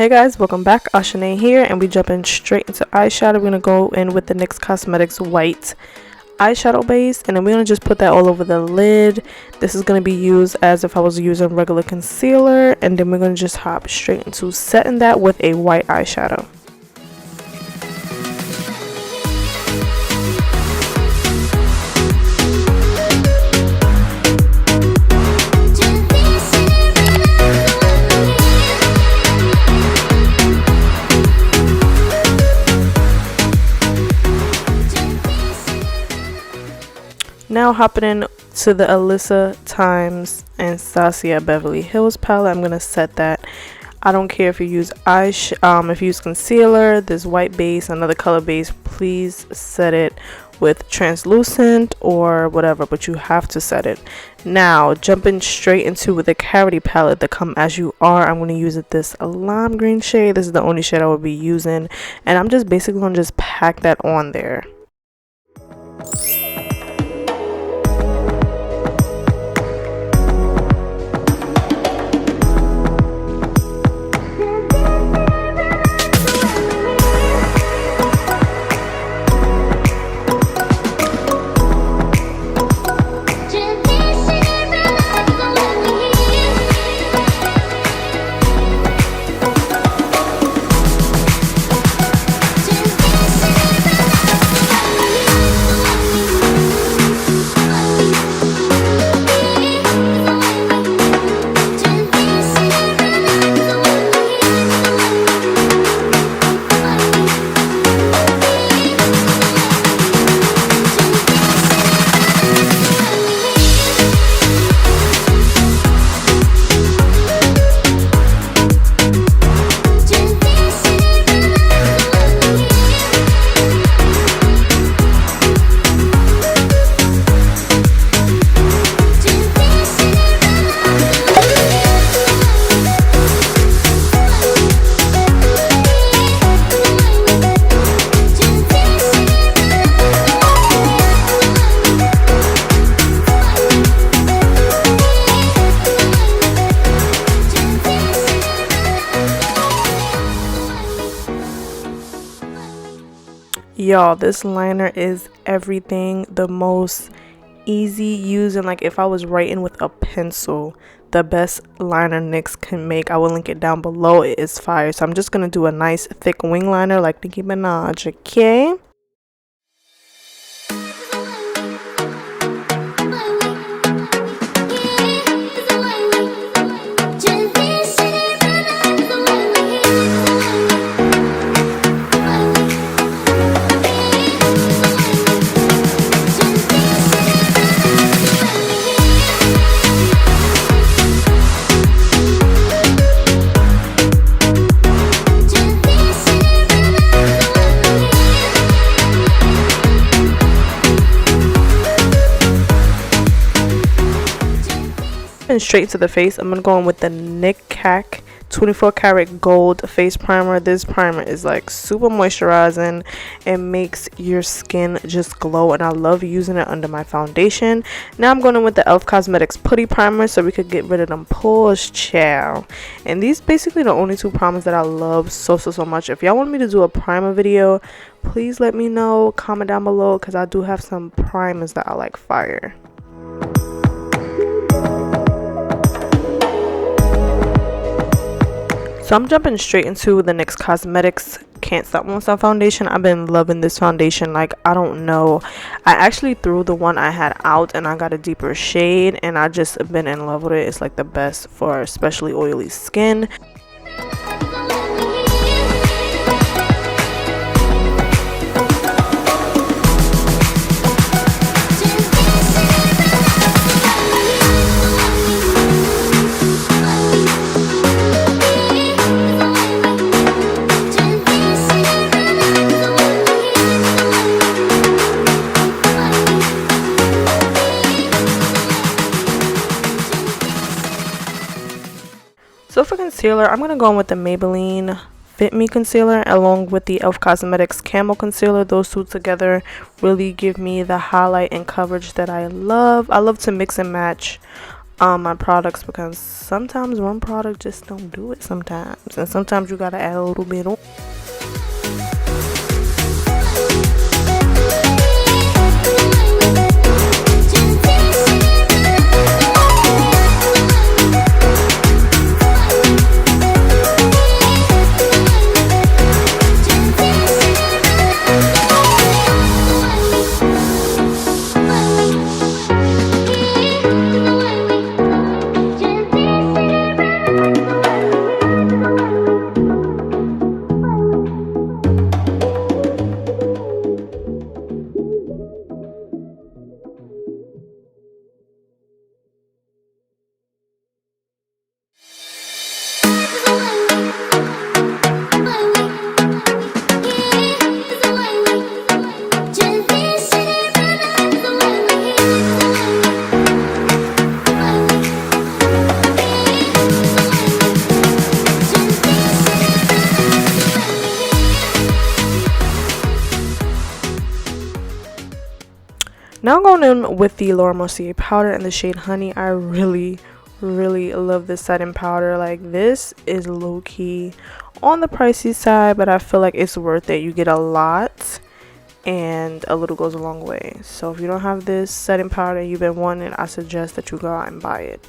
Hey guys, welcome back. Ashanae here, and we jumping straight into eyeshadow. We're gonna go in with the NYX Cosmetics white eyeshadow base, and then we're gonna just put that all over the lid. This is gonna be used as if I was using regular concealer, and then we're gonna just hop straight into setting that with a white eyeshadow. Now hopping in to the Alyssa times Anastasia Beverly Hills palette, I'm gonna set that. I don't care if you use if you use concealer, this white base, another color base, please set it with translucent or whatever, but you have to set it. Now jumping straight into the Carity palette, the Come As You Are, I'm going to use this lime green shade. This is the only shade I will be using, and I'm just basically going to just pack that on there. Y'all, this liner is everything. The most easy using, like if I was writing with a pencil, the best liner NYX can make. I will link it down below. It is fire. So I'm just gonna do a nice thick wing liner like Nicki Minaj. Okay, and straight to the face, I'm gonna go in with the Nick Cack 24 karat gold face primer. This primer is like super moisturizing. It makes your skin just glow, and I love using it under my foundation. Now I'm going in with the Elf Cosmetics putty primer so we could get rid of them pores, chow. And these basically the only two primers that I love so much. If y'all want me to do a primer video, please let me know, comment down below, because I do have some primers that I like fire. So I'm jumping straight into the NYX Cosmetics Can't Stop Won't Stop foundation. I've been loving this foundation like I don't know. I actually threw the one I had out and I got a deeper shade, and I just been in love with it. It's like the best for especially oily skin. So for concealer, I'm going to go in with the Maybelline Fit Me concealer along with the Elf Cosmetics Camo concealer. Those two together really give me the highlight and coverage that I love. I love to mix and match my products, because sometimes one product just don't do it sometimes, and sometimes you gotta add a little bit on. Now going in with the Laura Mercier powder in the shade Honey. I really love this setting powder. Like, this is low-key on the pricey side, but I feel like it's worth it. You get a lot and a little goes a long way. So if you don't have this setting powder you've been wanting, I suggest that you go out and buy it.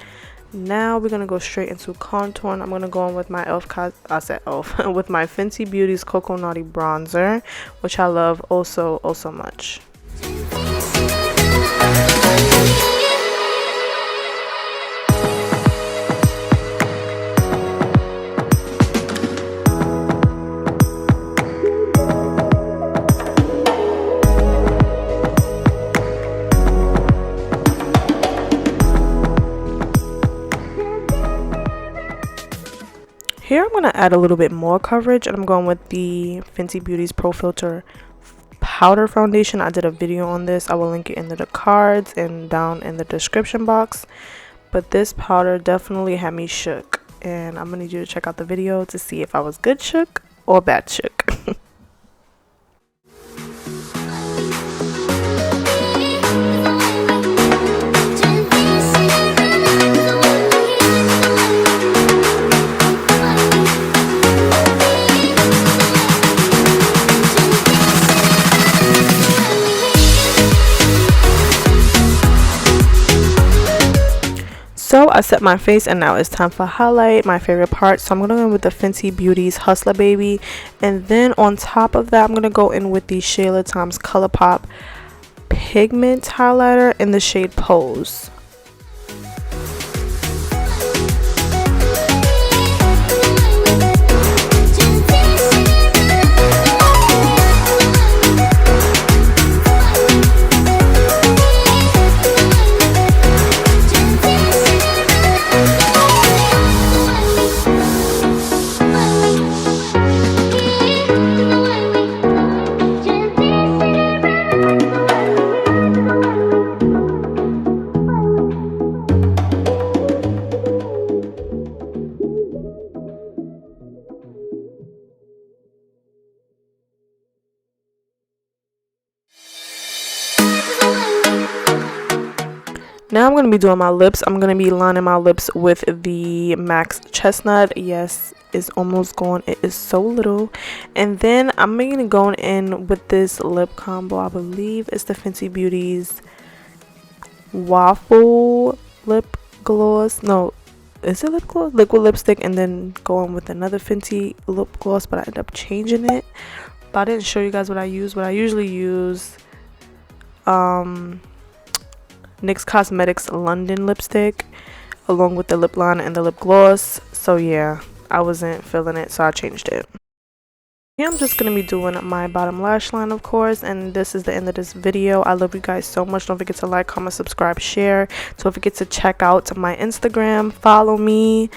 Now we're gonna go straight into contouring. I'm gonna go in with my with my Fenty Beauty's Cocoa Naughty bronzer, which I love also much. Here I'm going to add a little bit more coverage, and I'm going with the Fenty Beauty's Pro Filter powder foundation. I did a video on this. I will link it in the cards and down in the description box. But this powder definitely had me shook, and I'm going to need you to check out the video to see if I was good shook or bad shook. So I set my face, and now it's time for highlight, my favorite part. So I'm going to go in with the Fenty Beauty's Hustler Baby, and then on top of that I'm going to go in with the Shea Times ColourPop pigment highlighter in the shade Pose. Now I'm going to be doing my lips. I'm going to be lining my lips with the MAC Chestnut. Yes, it's almost gone. It is so little. And then I'm going to go in with this lip combo. I believe it's the Fenty Beauty's Waffle Lip Gloss. No, is it lip gloss? Liquid lipstick. And then go on with another Fenty lip gloss, but I ended up changing it. But I didn't show you guys what I use. What I usually use, NYX Cosmetics London lipstick along with the lip liner and the lip gloss. So yeah, I wasn't feeling it, so I changed it. Here I'm just going to be doing my bottom lash line, of course, and this is the end of this video. I love you guys so much. Don't forget to like, comment, subscribe, share. Don't forget to check out my Instagram, follow me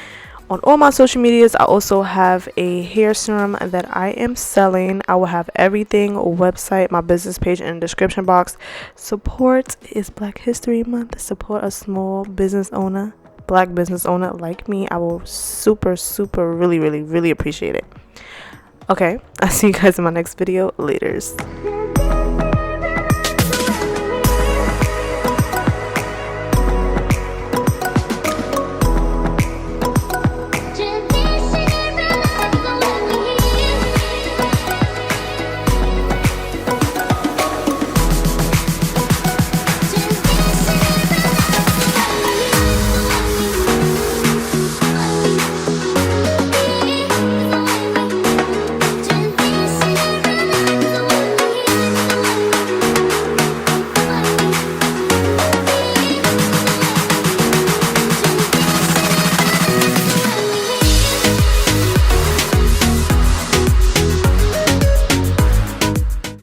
on all my social medias. I also have a hair serum that I am selling. I will have everything, website, my business page in the description box. Support is Black History Month. Support a small business owner, black business owner like me. I will super really appreciate it. Okay, I'll see you guys in my next video. Laters.